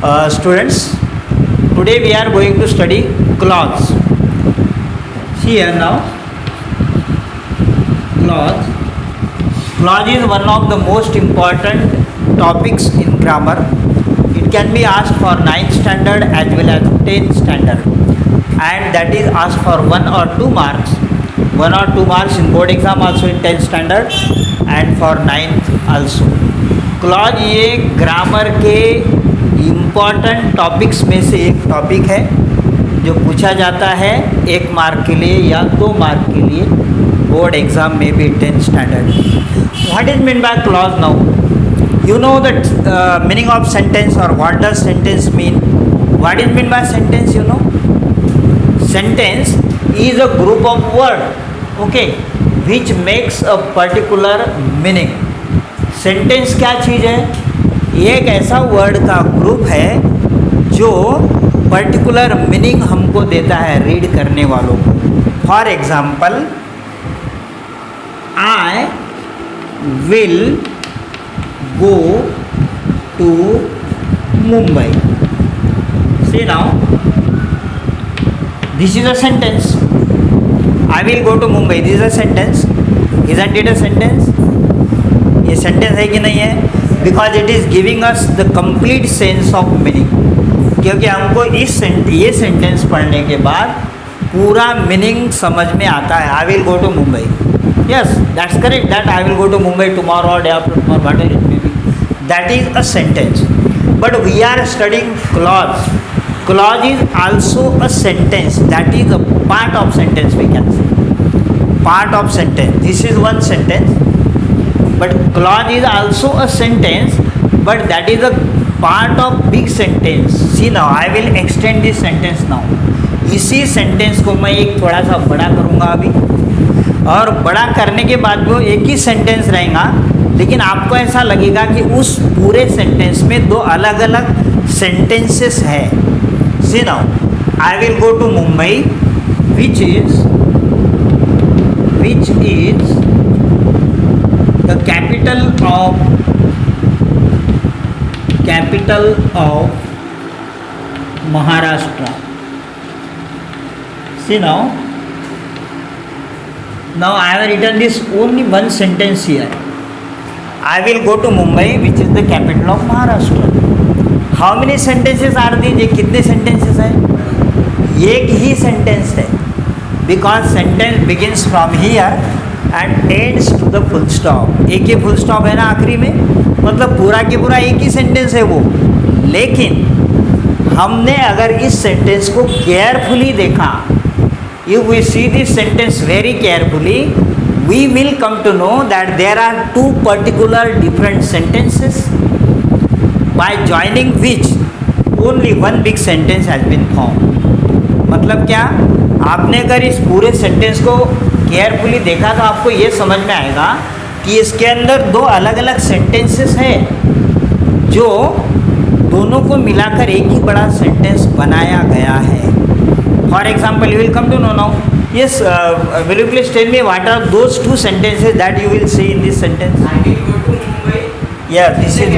Students, today we are going to study clause. See here now, clause. Clause is one of the most important topics in grammar. It can be asked for 9th standard as well as 10th standard, and that is asked for 1 or 2 marks. 1 or 2 marks in board exam also in 10th standard and for 9th also. Clause ये grammar के important topics में से एक topic है जो पूछा जाता है 1 मार्क के लिए या 2 मार्क के लिए बोर्ड एग्जाम में भी 10th standard. What is mean by clause now? You know that meaning of sentence और what does sentence mean? What is mean by sentence? You know, sentence is a group of word, okay, which makes a particular meaning. Sentence क्या चीज़ है? ये एक ऐसा word का group है जो particular meaning हमको देता है रीड करने वालों को. For example, I will go to Mumbai. See now, this is a sentence. I will go to Mumbai. This is a sentence. Isn't it a sentence? ये sentence है कि नहीं है? Because it is giving us the complete sense of meaning. क्योंकि हमको ये sentence पढ़ने के बाद पूरा meaning समझ में आता है. I will go to Mumbai. Yes, that's correct. That I will go to Mumbai tomorrow or day after tomorrow, whatever it may be. That is a sentence. But we are studying clause. Clause is also a sentence. That is a part of sentence, we can say. Part of sentence. This is one sentence. But clause is also a sentence. But that is a part of big sentence. See now, I will extend this sentence now. इसी sentence को मैं एक थोड़ा सा बड़ा करूँगा अभी. और बड़ा करने के बाद वो एक ही sentence रहेगा. लेकिन आपको ऐसा लगेगा कि उस पूरे sentence में 2 अलग अलग sentences है. See now, I will go to Mumbai, which is the capital of Maharashtra. See now I have written this only one sentence here. I will go to Mumbai, which is the capital of Maharashtra. How many sentences are these? ये कितने sentences हैं? एक ही sentence है. Because sentence begins from here and ends to the full stop. एक ही full stop है ना आखिरी में, मतलब पूरा के पूरा एक ही सेंटेंस है वो. लेकिन हमने अगर इस सेंटेंस को केयरफुली देखा, if we see this sentence very carefully, we will come to know that there are 2 particular different sentences by joining which only one big sentence has been formed. मतलब क्या? आपने अगर इस पूरे सेंटेंस को carefully देखा तो आपको ये समझ में आएगा कि इसके अंदर 2 अलग अलग सेंटेंसेस हैं जो दोनों को मिलाकर एक ही बड़ा सेंटेंस बनाया गया है. For example, you will come to know now. Yes, will you please tell me what are those 2 sentences that you will see in this sentence? I will go to Mumbai. Yeah, this is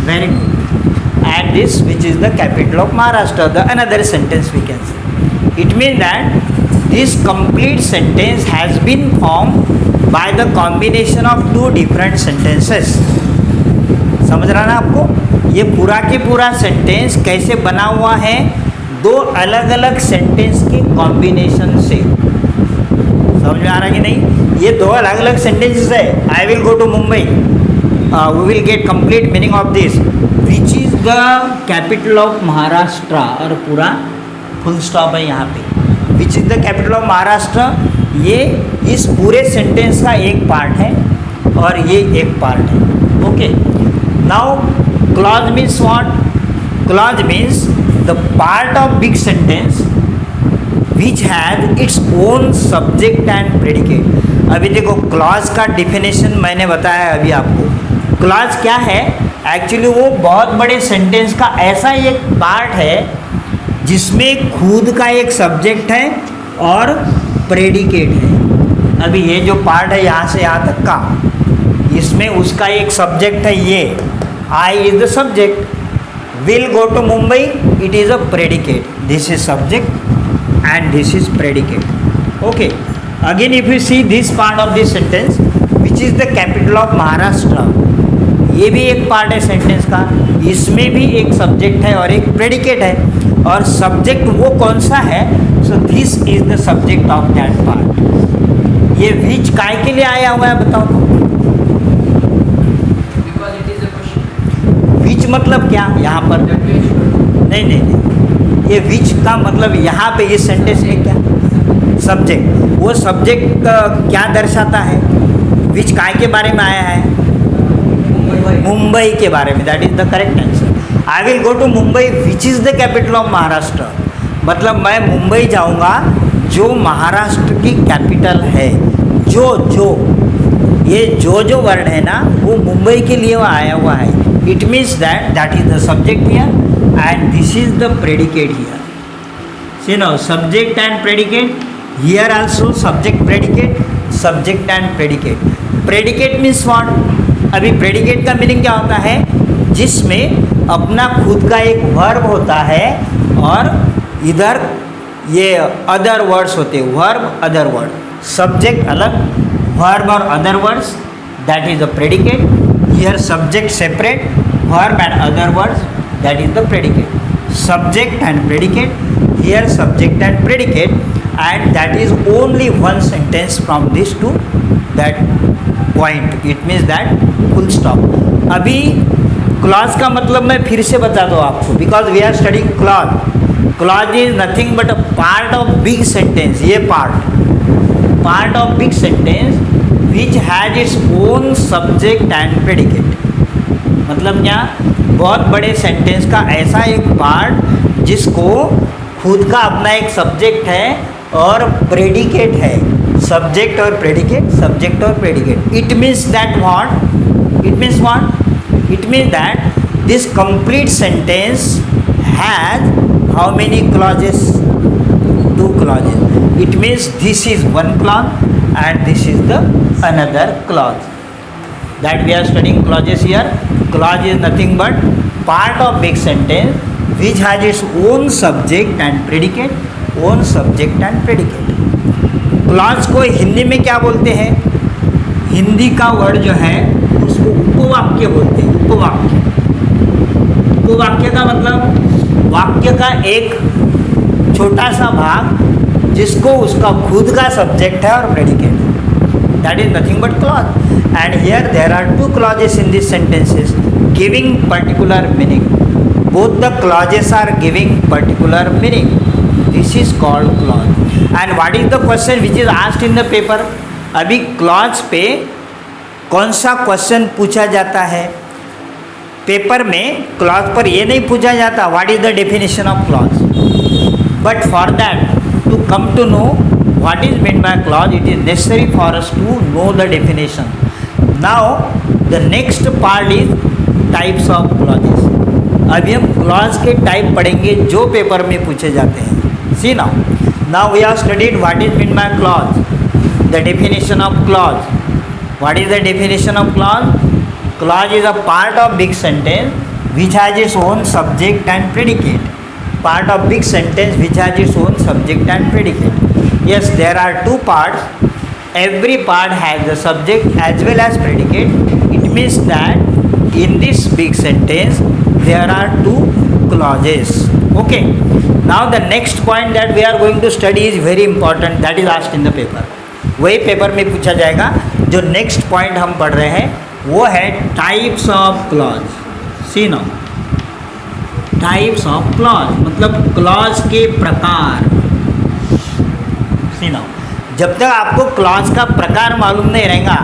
very good. And this, which is the capital of Maharashtra, the another sentence we can say. It means that this complete sentence has been formed by the combination of 2 different sentences. समझ रहा ना आपको? ये पूरा के पूरा sentence कैसे बना हुआ है? 2 अलग अलग सेंटेंस के कॉम्बिनेशन से. समझ में आ रहा कि नहीं? ये 2 अलग अलग सेंटेंसेस है. I will go to Mumbai. We will get complete meaning of this, which is the capital of Maharashtra. और पूरा फुल स्टॉप है यहाँ पे. Which is the capital of Maharashtra. ये इस पूरे सेंटेंस का एक पार्ट है और ये एक पार्ट है. Okay, now clause means what? Clause means the part of big sentence which has its own subject and predicate. अभी देखो, clause का definition मैंने बताया अभी आपको. क्लॉज क्या है? एक्चुअली वो बहुत बड़े सेंटेंस का ऐसा एक पार्ट है जिसमें खुद का एक सब्जेक्ट है और प्रेडिकेट है. अभी ये जो पार्ट है यहाँ से यहाँ तक का, इसमें उसका एक सब्जेक्ट है. ये I is the subject will go to Mumbai, it is a predicate. This is subject and this is predicate. Okay. Again, if you see this part of this sentence, which is the capital of Maharashtra, ये भी एक part है sentence का. इसमें भी एक subject है और एक प्रेडिकेट है. और सब्जेक्ट वो कौन सा है? So this is the subject of that part. ये विच काय के लिए आया हुआ है बताओ तो. विच मतलब क्या यहाँ पर? नहीं नहीं नहीं, ये विच का मतलब यहाँ पे इस सेंटेंस में क्या? सब्जेक्ट. वो सब्जेक्ट क्या दर्शाता है? विच काय के बारे में आया है? मुंबई के बारे में. That is the correct answer. I will go to Mumbai which is the capital of Maharashtra. मतलब मैं मुंबई जाऊंगा जो महाराष्ट्र की कैपिटल है. जो ये जो वर्ड है ना, वो मुंबई के लिए वो आया हुआ है. It means that is the subject here and this is the predicate here. See no, subject and predicate. Here also subject and predicate. Predicate means what? अभी प्रेडिकेट का मीनिंग क्या होता है? जिसमें अपना खुद का एक वर्ब होता है और इधर ये अदर वर्ड्स होते हैं. Verb other word. सब्जेक्ट अलग, वर्ब और other words, that is the predicate. Here subject separate, verb and other words, that is the predicate. Subject and predicate. Here subject and predicate, and that is only one sentence from this to that point. It means that full stop. अभी clause का मतलब मैं फिर से बता दूँ आपको, because we are studying clause. Clause is nothing but a part of big sentence. ये part of big sentence which has its own subject and predicate. मतलब क्या? बहुत बड़े सेंटेंस का ऐसा एक पार्ट जिसको खुद का अपना एक सब्जेक्ट है और प्रेडिकेट है. सब्जेक्ट और प्रेडिकेट, सब्जेक्ट और predicate. It means that what? It means what? It means that this complete sentence has how many clauses? 2 clauses. It means this is one clause and this is the another clause. That we are studying clauses here. Clause is nothing but part of big sentence which has its own subject and predicate. Own subject and predicate. Clause को हिंदी में क्या बोलते हैं? हिंदी का word जो है उसको उपवाक्य बोलते हैं. उपवाक्य का मतलब वाक्य का एक छोटा सा भाग जिसको उसका खुद का सब्जेक्ट है और predicate. That is nothing but clause. And here there are 2 clauses in this sentences giving particular meaning. Both the clauses are giving particular meaning. This is called clause. And what is the question which is asked in the paper? अभी clause पे कौन सा question पूछा जाता है? Paper में clause पर ये नहीं पूछा जाता what is the definition of clause, but for that to come to know what is mean by clause, it is necessary for us to know the definition. Now the next part is types of clauses. अभी हम clause के type पढ़ेंगे जो paper में पूछे जाते हैं. See now we are studied what is mean by clause, the definition of clause. What is the definition of clause? Clause is a part of big sentence which has its own subject and predicate. Part of big sentence which has its own subject and predicate. Yes, there are 2 parts. Every part has the subject as well as predicate. It means that in this big sentence there are 2 clauses. Okay. Now the next point that we are going to study is very important. That is asked in the paper. वही paper में पूछा जाएगा. जो next point हम पढ़ रहे हैं वो है types of clause. See no, types of clause मतलब क्लॉज के प्रकार. सी नो, जब तक आपको क्लॉज का प्रकार मालूम नहीं रहेगा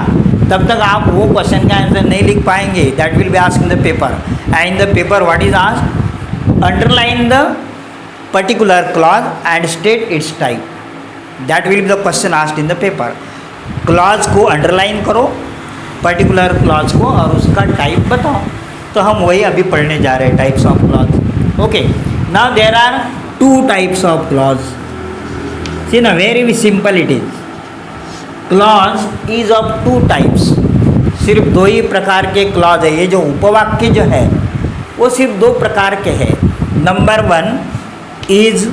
तब तक आप वो क्वेश्चन का आंसर नहीं लिख पाएंगे. That will be asked in the paper. And in the paper what is asked? Underline the particular clause and state it's type. That will be the question asked in the paper. Clause को underline करो, particular clause को, और उसका type बताओ. तो हम वही अभी पढ़ने जा रहे हैं, types of clause. Okay. Now there are 2 types of clause. See ना, very simple it is. Clause is of 2 types. सिर्फ 2 ही प्रकार के क्लॉज है. ये जो उपवाक्य जो है वो सिर्फ दो प्रकार के हैं. Number 1 is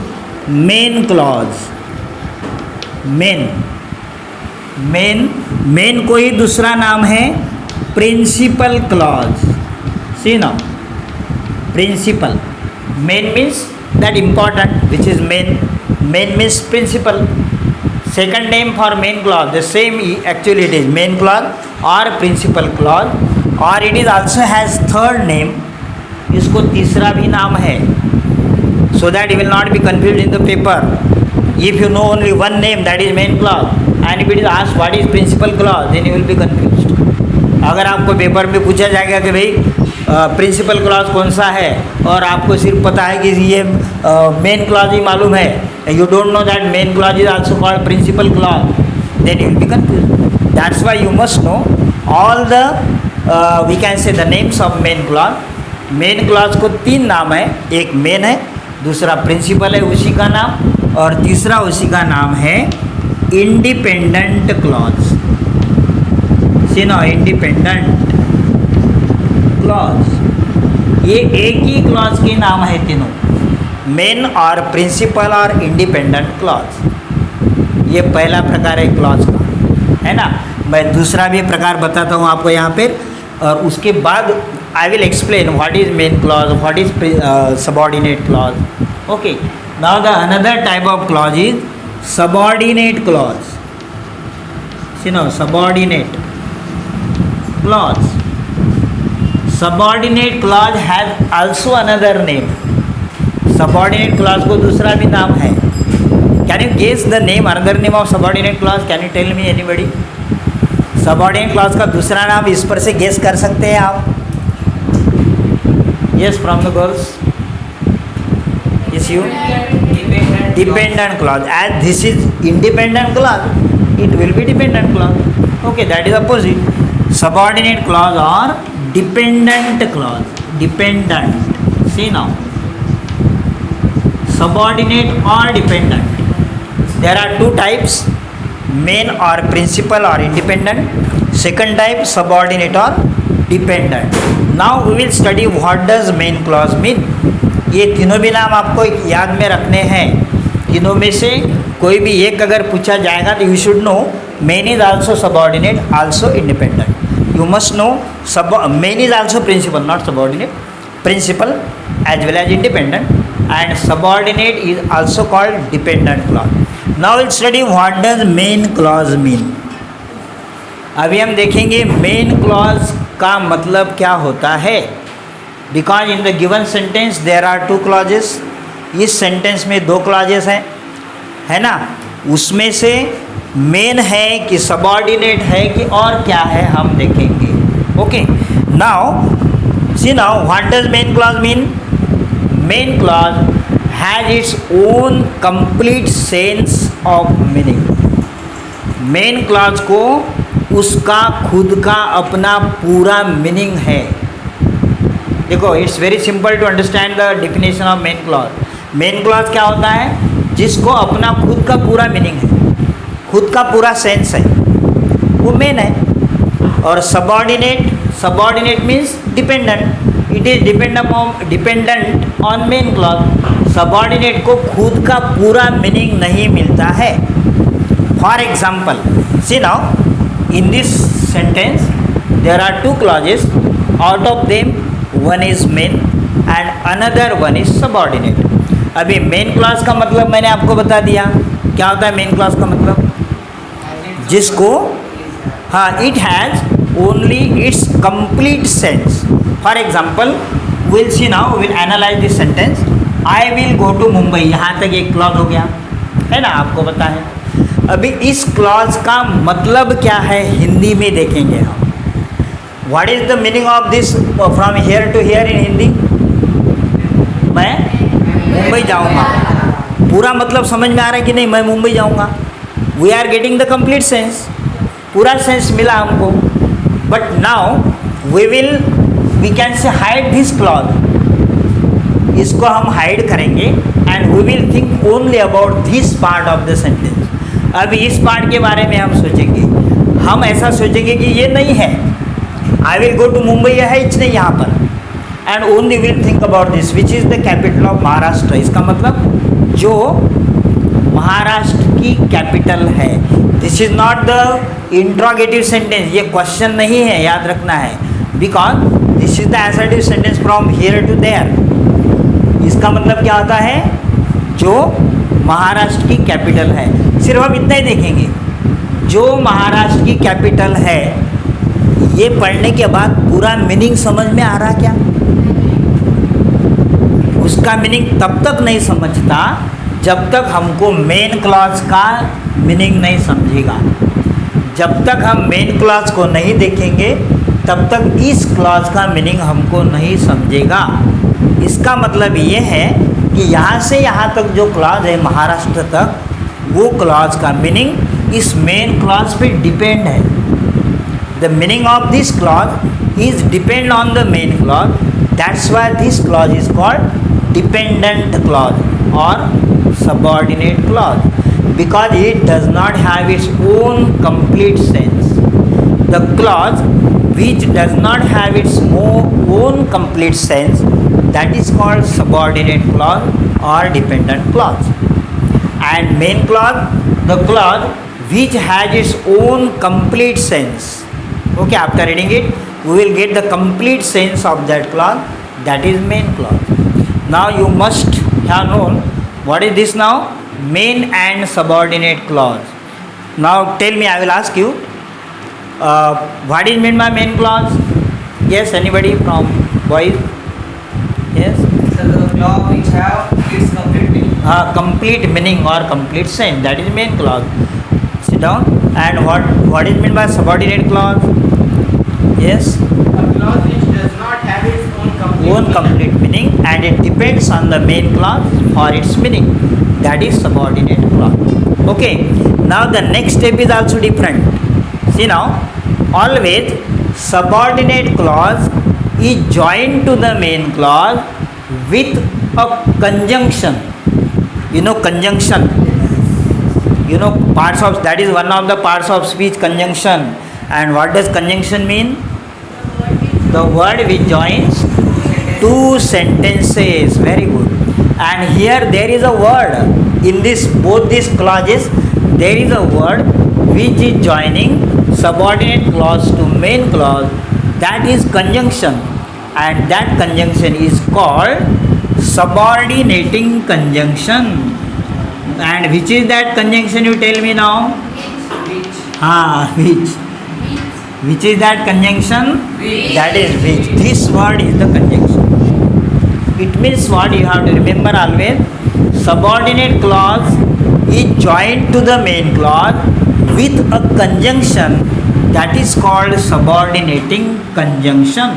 main clause. Main को ही दूसरा नाम है principal clause. See now, principal, main means that important, which is main means principal. Second name for main clause, the same actually it is main clause or principal clause, or it is also has third name. इसको तीसरा भी नाम है, so that you will not be confused in the paper. If you know only one name, that is main clause, and if it is asked what is principal clause, then you will be confused. अगर आपको paper में पूछा जाएगा कि भाई principal clause कौन सा है और आपको सिर्फ पता है कि ये मेन क्लॉज ही मालूम है, you don't know that main clause is also called principal clause, then you will be confuse. That's why you must know all the we can say the names of main clause. Main clause को 3 नाम है, एक main है, दूसरा principal है उसी का नाम, और तीसरा उसी का नाम है independent clause. See no, independent clause, ये एक ही क्लॉज के नाम है तीनों, मेन और प्रिंसिपल और इंडिपेंडेंट क्लॉज. ये पहला प्रकार है क्लॉज का, है ना. मैं दूसरा भी प्रकार बताता हूँ आपको यहाँ पे, और उसके बाद I will explain what is main clause, what is subordinate clause. Okay, now the another type of clause is subordinate clause. See no, subordinate clause. Subordinate clause has also another name. Subordinate clause को दूसरा भी नाम है. Can you guess the name, another name of subordinate clause? Can you tell me anybody? Subordinate clause का दूसरा नाम इस पर से guess कर सकते हैं आप? Yes, from the girls. Yes, you. Dependent clause. As this is independent clause, it will be dependent clause. Okay, that is opposite. Subordinate clause or dependent clause. Dependent. See now, subordinate or dependent, there are two types, main or principal or independent. Second type, subordinate or dependent. Now we will study what does main clause mean. ये तीनों भी नाम आपको याद में रखने हैं. तीनों में से कोई भी एक अगर पूछा जाएगा तो you should know main is also subordinate, also independent. You must know main is also principal, not subordinate. Principal as well as independent, and subordinate is also called dependent clause. Now we'll study what does main clause mean. अभी हम देखेंगे main clause का मतलब क्या होता है. Because in the given sentence there are 2 clauses. इस sentence में 2 clauses हैं, है ना. उसमें से मेन है कि सबऑर्डिनेट है कि और क्या है हम देखेंगे. Okay, now see now what does main clause mean. Main clause has its own complete sense of meaning. Main clause को उसका खुद का अपना पूरा मीनिंग है. देखो, it's very simple to understand the definition of main clause. Main clause क्या होता है? जिसको अपना खुद का पूरा मीनिंग है, खुद का पूरा सेंस है, वो मेन है. और subordinate means dependent. It is dependent on main clause. Subordinate को खुद का पूरा मीनिंग नहीं मिलता है. For example, see now in this sentence there are 2 clauses. Out of them one is main and another one is subordinate. अभी main clause का मतलब मैंने आपको बता दिया. क्या होता है मेन क्लॉज का मतलब? जिसको, हाँ, it has only its complete sense. For example, will see now, will analyze this sentence. I will go to Mumbai. यहाँ तक एक क्लॉज हो गया, है ना, आपको पता है. अभी इस क्लॉज का मतलब क्या है हिंदी में देखेंगे हम. What is the meaning of this from here to here in Hindi? मैं मुंबई जाऊँगा. पूरा मतलब समझ में आ रहा है कि नहीं? मैं मुंबई जाऊँगा. We are getting the complete sense. पूरा सेंस मिला हमको. But now we can say hide this clause. इसको हम हाइड करेंगे and we will think only about this part of the sentence. अभी इस पार्ट के बारे में हम सोचेंगे. हम ऐसा सोचेंगे कि ये नहीं है, I will go to Mumbai है नहीं यहाँ पर, and only will think about this, which is the capital of Maharashtra. इसका मतलब जो महाराष्ट्र की कैपिटल है. This is not the interrogative sentence, ये क्वेश्चन नहीं है, याद रखना है, because this is the assertive sentence from here to there. इसका मतलब क्या होता है, जो महाराष्ट्र की कैपिटल है. सिर्फ हम इतना ही देखेंगे, जो महाराष्ट्र की कैपिटल है, ये पढ़ने के बाद पूरा मीनिंग समझ में आ रहा क्या? उसका मीनिंग तब तक नहीं समझता जब तक हमको मेन क्लॉज का मीनिंग नहीं समझेगा. जब तक हम मेन क्लॉज को नहीं देखेंगे तब तक इस क्लॉज का मीनिंग हमको नहीं समझेगा. इसका मतलब ये है कि यहाँ से यहाँ तक जो क्लॉज है महाराष्ट्र तक, वो क्लॉज का मीनिंग इस मेन क्लॉज पे डिपेंड है. The meaning of this clause is depend on the main clause. That's why this clause is called dependent clause और subordinate clause, because it does not have its own complete sense. The clause which does not have its own complete sense, that is called subordinate clause or dependent clause. And main clause, the clause which has its own complete sense. Okay, after reading it we will get the complete sense of that clause, that is main clause. Now you must have known what is this now, main and subordinate clause. Now tell me, I will ask you, what is meant by main clause? Yes, anybody from boys? Yes. So the clause which have its complete meaning. Complete meaning or complete sense, that is main clause. Sit down. And what is meant by subordinate clause? Yes. A clause which does not have its own complete meaning and it depends on the main clause for its meaning, that is subordinate clause. Okay, now the next step is also different. See now, always subordinate clause is joined to the main clause with a conjunction. You know conjunction, you know parts of, that is one of the parts of speech, conjunction. And what does conjunction mean? The word which joins two sentences. Very good. And here there is a word in this, both these clauses, there is a word which is joining subordinate clause to main clause, that is conjunction. And that conjunction is called subordinating conjunction. And which is that conjunction, you tell me now? Which? Which is that conjunction? Which. That is which. This word is the conjunction. It means what you have to remember always, subordinate clause is joined to the main clause with a conjunction, that is called subordinating conjunction.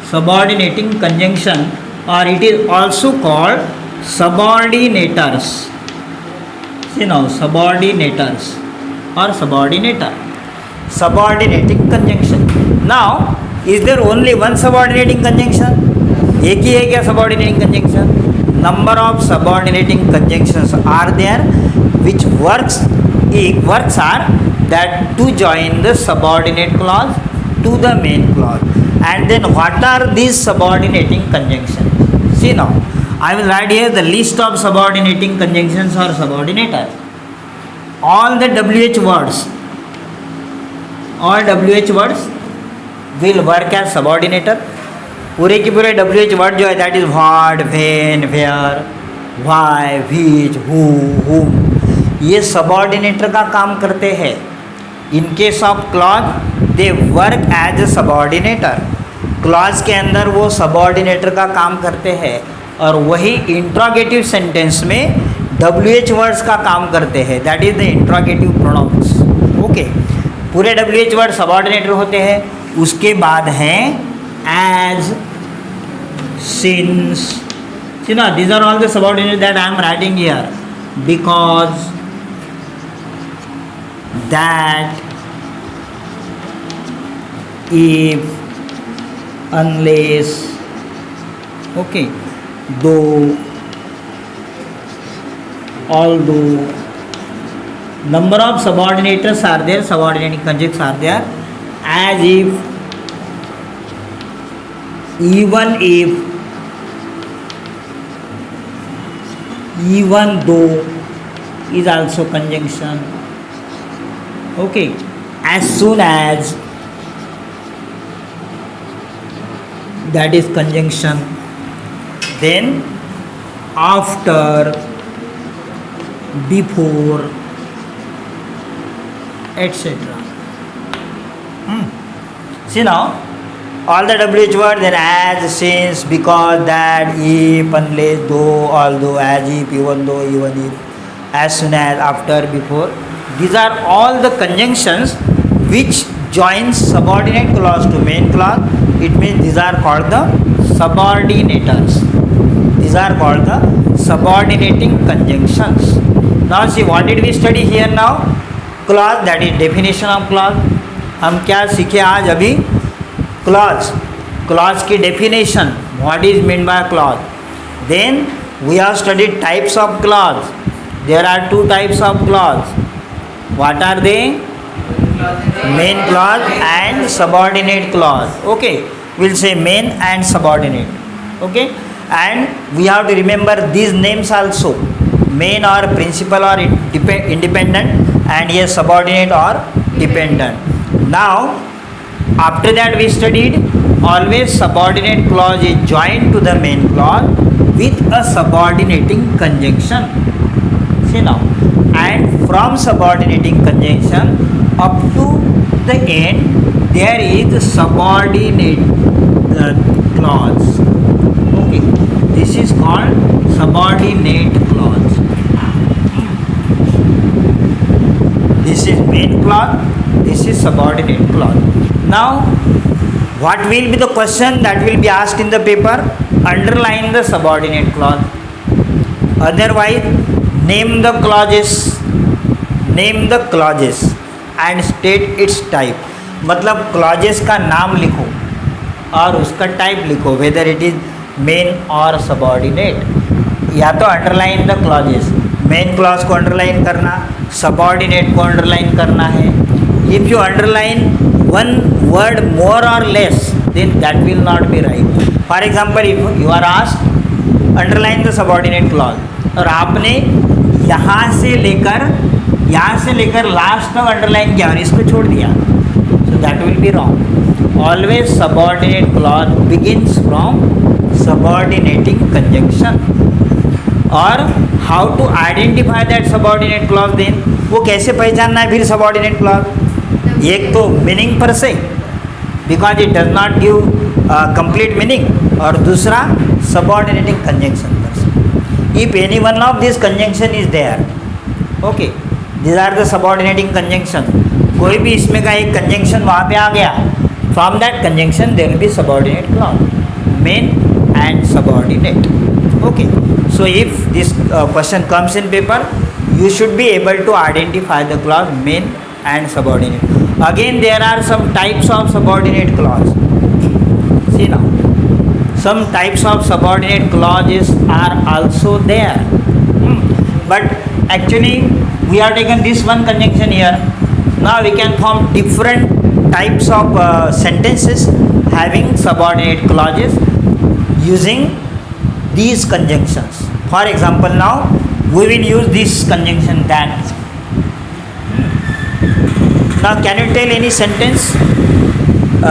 Subordinating conjunction, or it is also called subordinators. See now, subordinators or subordinator. Subordinating conjunction. Now, is there only one subordinating conjunction? एक ही है क्या subordinating conjunction? Number of subordinating conjunctions are there, which works are that to join the subordinate clause to the main clause. And then what are these subordinating conjunctions? See now, I will write here the list of subordinating conjunctions or subordinators. All the WH words will work as subordinator. पूरे के पूरे WH word जो है, that is what, when, where, why, which, who, whom, ये subordinator का काम करते हैं. In case of clause they work as a subordinator. Clause के अंदर वो सबऑर्डिनेटर का काम करते हैं, और वही इंट्रोगेटिव सेंटेंस में WH वर्ड्स का काम करते हैं, that is the interrogative pronounce. Okay, पूरे WH वर्ड सबऑर्डिनेटर होते हैं. उसके बाद हैं as, since. See now, these are all the subordinates that I am writing here. Because, that, if, unless, okay, though, although. Number of subordinators are there, subordinating conjunctions are there. As if, even if, even though is also conjunction. Okay, as soon as, that is conjunction. Then after, before, etc. See now, all the WH word, then as, since, because, that, if, unless, though, although, as if, even though, even if, as soon as, after, before. These are all the conjunctions which joins subordinate clause to main clause. It means these are called the subordinators. These are called the subordinating conjunctions. Now see, what did we study here now? Clause, that is definition of clause. हम क्या सीखे आज अभी? Clause. Clause की definition. What is meant by clause? Then we have studied types of clause. There are two types of clause. What are they? Main clause and subordinate clause. Okay, we'll say main and subordinate. Okay, and we have to remember these names also. Main or principal or independent, and yes, subordinate or dependent. Now, after that we studied always subordinate clause is joined to the main clause with a subordinating conjunction. See now, and from subordinating conjunction up to the end there is subordinate clause. Okay, this is called subordinate clause. This is main clause, this is subordinate clause. Now, what will be the question that will be asked in the paper? Underline the subordinate clause. Otherwise, name the clauses and state its type. मतलब clauses का नाम लिखो और उसका type लिखो, whether it is main or subordinate. या तो underline the clauses, main clause को अंडरलाइन करना, सबॉर्डिनेट को अंडरलाइन करना है. If you underline one word more or less, then that will not be right. For example, if you are asked underline the subordinate clause और आपने यहाँ से लेकर लास्ट तक अंडरलाइन किया और इसको छोड़ दिया, so that will be wrong. Always subordinate clause begins from subordinating conjunction. और how to identify that subordinate clause then? वो कैसे पहचानना है फिर subordinate clause? एक तो meaning पर से, because it does not give complete meaning, और दूसरा subordinating conjunction पर से. If any one of these conjunction is there, okay, these are the subordinating conjunction. कोई भी इसमें का एक conjunction वहाँ पे आ गया, from that conjunction there will be subordinate clause, main and subordinate. Okay, so if this question comes in paper, you should be able to identify the clause main and subordinate. Again, there are some types of subordinate clause. See now, some types of subordinate clauses are also there. But actually we have taken this one conjunction here. Now we can form different types of sentences having subordinate clauses using these conjunctions. For example, now we will use this conjunction that. Now can you tell any sentence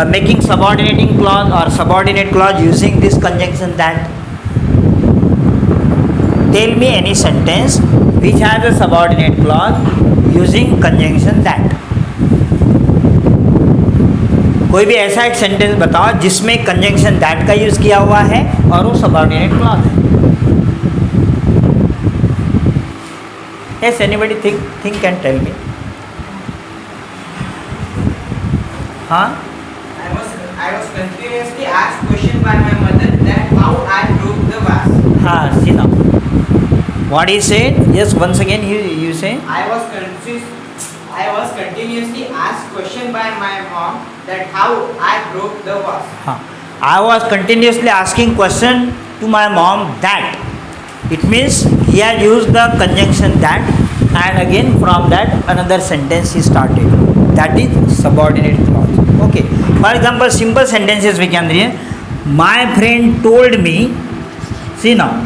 making subordinating clause or subordinate clause using this conjunction that? Tell me any sentence which has a subordinate clause using conjunction that. कोई भी ऐसा एक sentence बताओ जिसमें conjunction that का use किया हुआ है और वो सबऑर्डिनेट क्लॉज है. Yes, anybody think and tell me. हाँ? I was continuously asked question by my mother that how I broke the vase. हाँ, see now. What he said? Yes, once again you say. I was continuously asked question by my mom that how I broke the vase. हाँ, I was continuously asking question to my mom that. It means he had used the conjunction that, and again from that another sentence he started. That is subordinate clause. Okay. For example, simple sentences we can read. My friend told me, see now,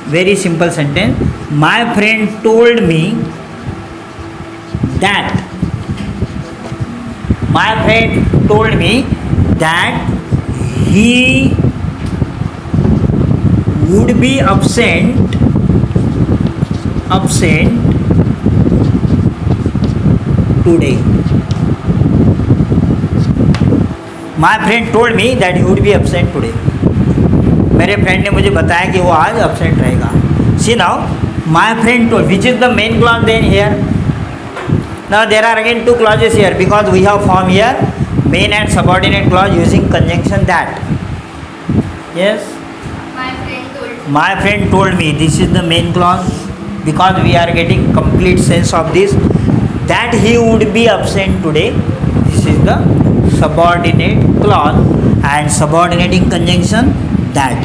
very simple sentence. My friend told me that. My friend told me that he would be absent today. My friend told me that he would be absent today. मेरे friend ने मुझे बताया कि वो आज absent रहेगा. See now, my friend told, which is the main clause then here? Now there are again two clauses here because we have formed here main and subordinate clause using conjunction that. Yes? My friend told me, this is the main clause because we are getting complete sense of this, that he would be absent today. This is the subordinate clause and subordinating conjunction that.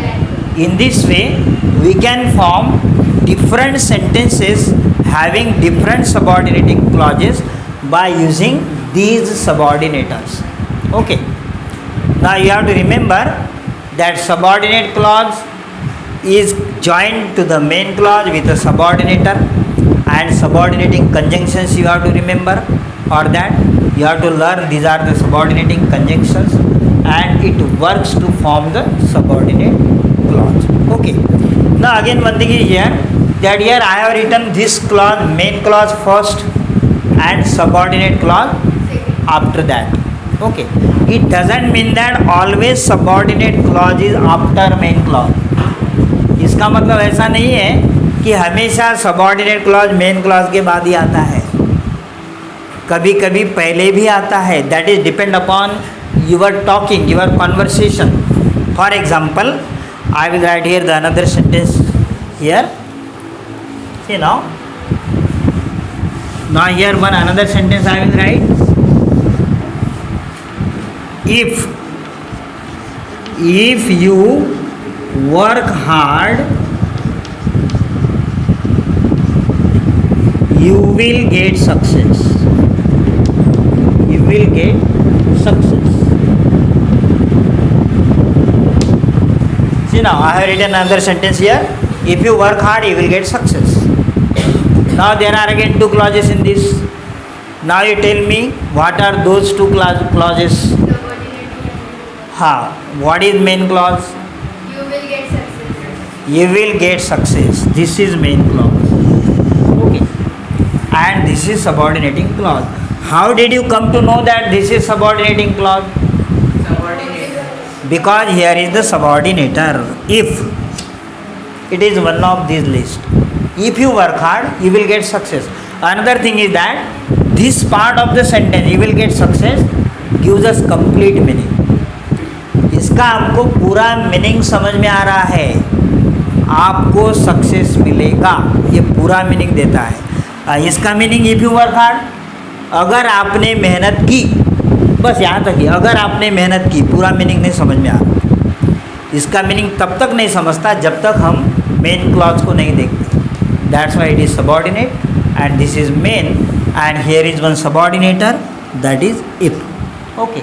In this way we can form different sentences having different subordinating clauses by using these subordinators. Okay. Now you have to remember that subordinate clause is joined to the main clause with a subordinator, and subordinating conjunctions you have to remember. For that you have to learn these are the subordinating conjunctions and it works to form the subordinate clause. Okay. Now again one thing is here, that here I have written this clause, main clause first and subordinate clause after that. Okay. It doesn't mean that always subordinate clause is after main clause. इसका मतलब ऐसा नहीं है कि हमेशा subordinate clause main clause के बाद ही आता है, कभी कभी पहले भी आता है. That is depend upon your talking, your conversation. For example I will write here the another sentence here. See now here one another sentence I will write. if you work hard, you will get success. You will get success. See now, I have written another sentence here. If you work hard, you will get success. Now there are again two clauses in this. Now you tell me what are those two clauses? What is main clause? You will get success. This is main clause. Okay. And this is subordinating clause. How did you come to know that this is subordinating clause? Because here is the subordinator. If it is one of these list. If you work hard, you will get success. Another thing is that this part of the sentence, you will get success, gives us complete meaning. इसका हमको पूरा meaning समझ में आ रहा है. आपको success मिलेगा, ये पूरा मीनिंग देता है. इसका meaning if you work hard, अगर आपने मेहनत की, बस यहाँ तक ही. अगर आपने मेहनत की, पूरा मीनिंग नहीं समझ में आ रहा. इसका मीनिंग तब तक नहीं समझता जब तक हम मेन क्लॉज को नहीं देखते. That's why it is subordinate and this is main and here is one subordinator, that is if. Okay.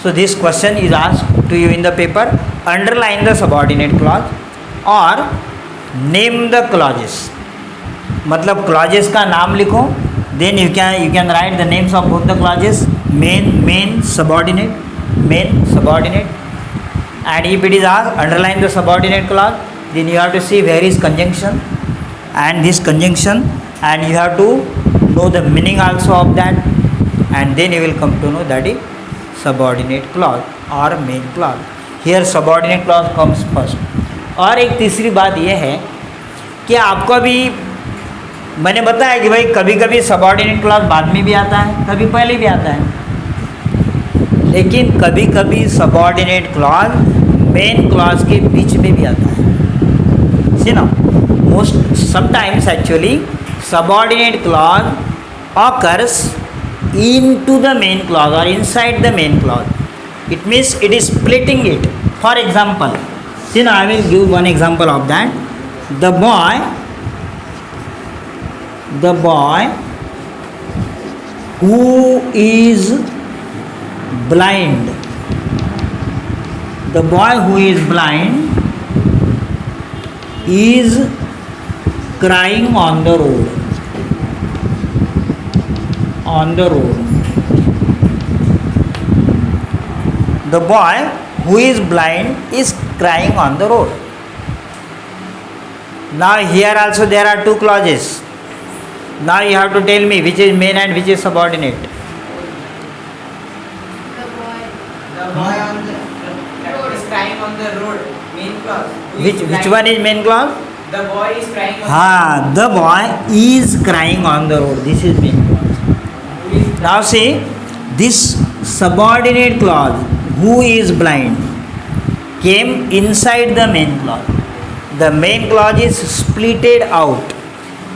So this question is asked to you in the paper. Underline the subordinate clause or name the clauses. मतलब clauses का नाम लिखो. Then you can write the names of both the clauses. Main, subordinate, main, subordinate. And if it is asked, underline the subordinate clause. Then you have to see where is conjunction and this conjunction, and you have to know the meaning also of that. And then you will come to know that is subordinate clause or main clause. Here subordinate clause comes first. और एक तीसरी बात यह है कि आपको अभी मैंने बताया कि भाई कभी कभी सबऑर्डिनेट क्लॉज बाद में भी आता है, कभी पहले भी आता है, लेकिन कभी कभी सबऑर्डिनेट क्लॉज मेन क्लॉज के बीच में भी आता है. सी ना, most sometimes actually subordinate clause occurs into the main clause or inside the main clause. It means it is splitting it. For example, see now I will give one example of that. The boy who is blind, The boy who is blind is crying on the road. On the road. The boy who is blind is crying on the road. Now here also there are two clauses. Now you have to tell me which is main and which is subordinate. The boy on the road is crying on the road. Main clause. Which one is main clause? The boy is crying on The boy is crying on the road. This is main clause. who is Now see, this subordinate clause, who is blind, came inside the main clause. The main clause is splitted out.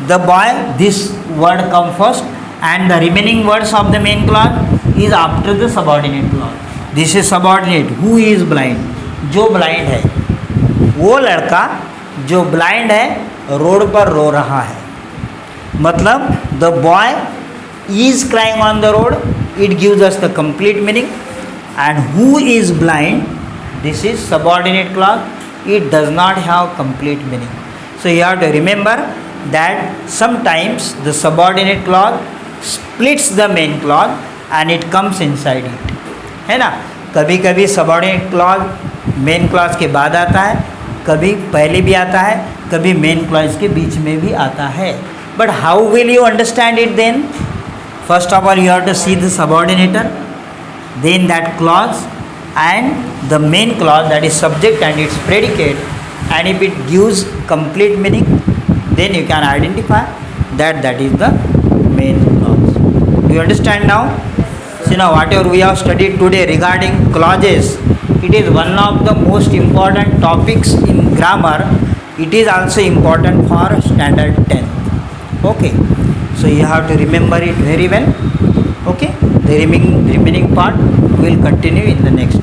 The boy, this word come first, and the remaining words of the main clause is after the subordinate clause. This is subordinate. Who is blind? जो blind है, वो लड़का जो blind है road पर रो रहा है. मतलब the boy is crying on the road, it gives us the complete meaning. And who is blind, this is subordinate clause, it does not have complete meaning. So you have to remember that sometimes the subordinate clause splits the main clause and it comes inside it, है ना. कभी कभी subordinate clause main clause के बाद आता है, कभी पहले भी आता है, कभी main clause के बीच में भी आता है. But how will you understand it then? First of all, you have to see the subordinator, then that clause, and the main clause, that is subject and its predicate, and if it gives complete meaning, then you can identify that that is the main clause. Do you understand now? So now whatever we have studied today regarding clauses, it is one of the most important topics in grammar. It is also important for standard 10. Okay, so you have to remember it very well. Okay, the remaining part will continue in the next